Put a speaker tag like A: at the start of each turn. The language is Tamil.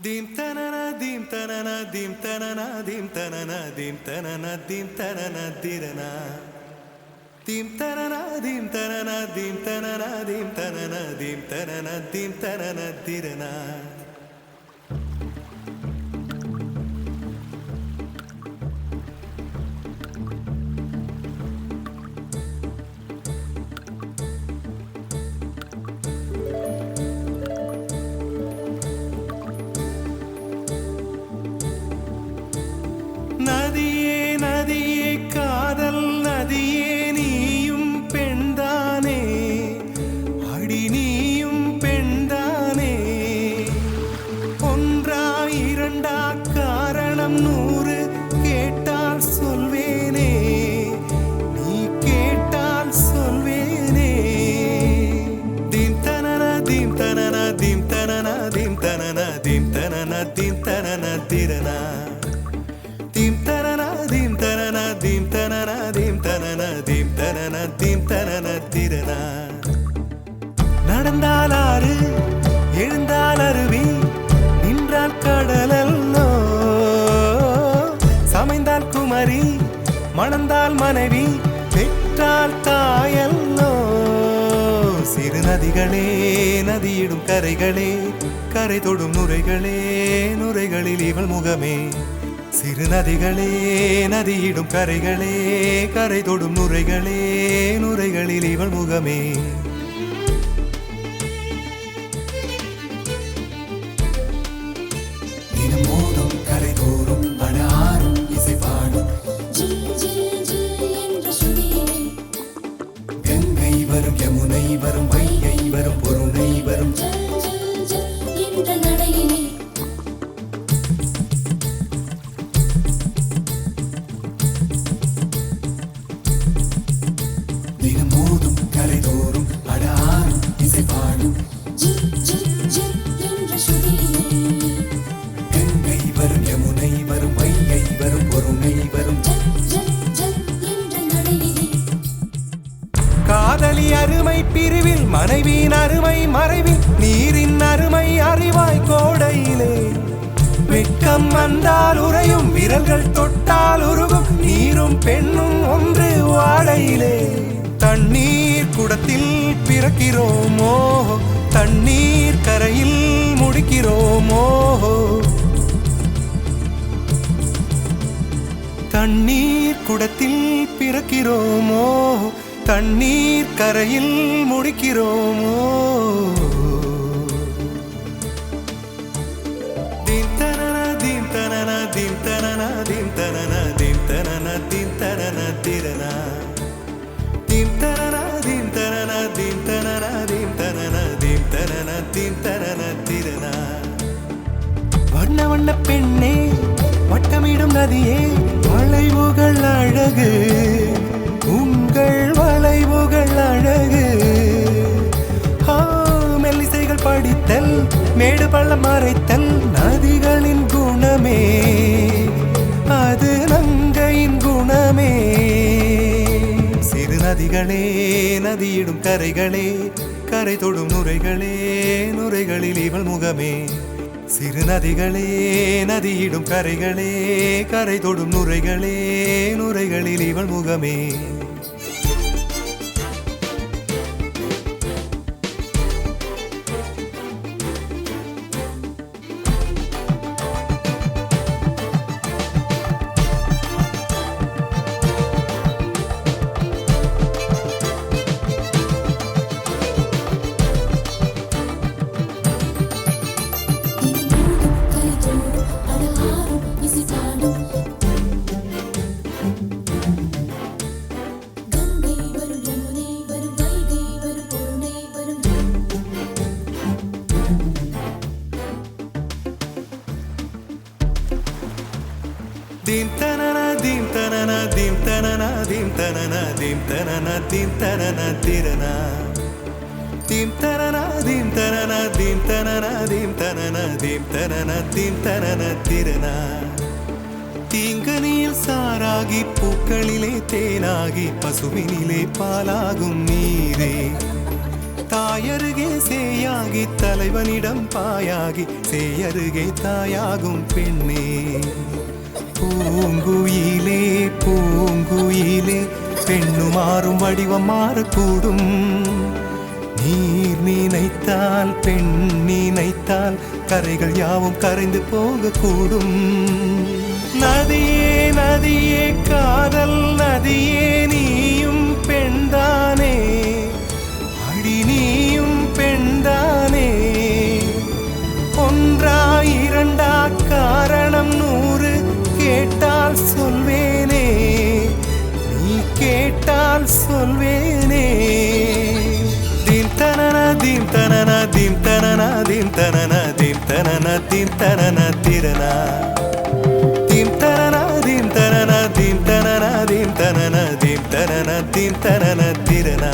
A: Dim tanana dim tanana dim tanana dim tanana dim tanana dim tanana dirana dim tanana dim tanana dim tanana dim tanana dim tanana dim tanana dirana நதியே நதியே காதல் நதியே நீயும் பெண்தானே அடி நீயும் பெண்தானே ஒன்றா இரண்டா காரணம் 100 கேட்டால் சொல்வேனே நீ கேட்டால் சொல்வேனே தீம் தனன தீம் தனன தீம் தனன தீம் தனன தீம் தனன தீம் தனன திரனா Dim tanana dim tanana dim tanana dim tanana dim tanana dim tanana dirana நடந்தால் ஆறு எழுந்தால் அருவி நின்றால் கடலல்லோ சமைந்தால் குமரி மணந்தால் மனைவி பெற்றால் தாயல்லோ சிறு நதிகளே நதியிடும் கரைகளே கரை தொடும் நுரைகளே நுரைகளில் இவள் முகமே சிறு நதிகளே நதியிடும் கரைகளே கரை தொடும் நுரைகளே நுரைகளில் இவள் முகமே தினம் மோதும் கரை தோறும் அடாரும் இசை பாடும் கங்கை வரும் யமுனை வரும் வைகை வரும் பொருணை வரும் தினமோதும் கரைதோறும் அடாரும் இசை பாடும் கங்கை வரும் யமுனை வரும் வைகை வரும் பொருணை வரும் காதலி அருமை பிரிவில் மனைவியின் அருமை மறைவில் நீரின் அருமை அறிவாய் கோடையிலே வெட்கம் வந்தால் உறையும் விரல்கள் தொட்டால் உருகும் நீரும் பெண்ணும் ஒன்று வாடையிலே தண்ணீர் குடத்தில் பிறக்கிறோமோ தண்ணீர் கரையில் முடிக்கிறோமோ தண்ணீர் குடத்தில் பிறக்கிறோமோ தண்ணீர் கரையில் முடிக்கிறோமோ தீம் தனன தீம் தனன தீம் தனன தீம் தனன தீம் தனன தீம் தனன திரனா தீம் தனன தீம் தனன தீம் தனன தீம் தனன தீம் தனன தீம் தனன திரனா வண்ண வண்ண பெண்ணே வட்டமிடும் நதியே வளைவுகள் அழகு உங்கள் வளைவுகள் அழகு மெல்லிசைகள் படித்தல் மேடு பள்ளம் மறைத்தல் நதிகளின் குணமே அது நங்கையின் குணமே சிறு நதிகளே நதியிடும் கரைகளே கரை தொடும் நுரைகளே நுரைகளில் இவள் முகமே சிறு நதிகளே நதியிடும் கரைகளே கரை தொடும் நுரைகளே நுரைகளில் இவள் முகமே Dim tanana dim tanana dim tanana dim tanana dim tanana dim tanana dirana dim tanana dim tanana dim tanana dim tanana dim tanana dim tanana dirana தீங்கனியில் சாராகி பூக்களிலே தேனாகி பசுவினிலே பாலாகும் நீரே தாயருகே சேயாகி தலைவனிடம் பாயாகி சேயருகே தாயாகும் பெண்ணே. பூங்குயிலே பூங்குயிலே பெண்ணு மாறும் வடிவம் மாறக்கூடும். நீர் நினைத்தால் பெண் நினைத்தால் கரைகள் யாவும் கரைந்து போகக்கூடும். நதியே நதியே காதல் நதியே நீயும் பெண்தானே, அடி நீயும் பெண்தானே. ஒன்றா இரண்டா காரணம் 100 கேட்டால் சொல்வேனே, நீ கேட்டால் சொல்வேனே. தீம் தனனா தீம் தனனா தீம் தனனா தீம் தனனா தீம் தனனா தீம் தனனா திரனா. தீம் தனனா தீம் தனனா தீம் தனனா தீம் தனனா தீம் தனனா தீம் தனனா திரனா.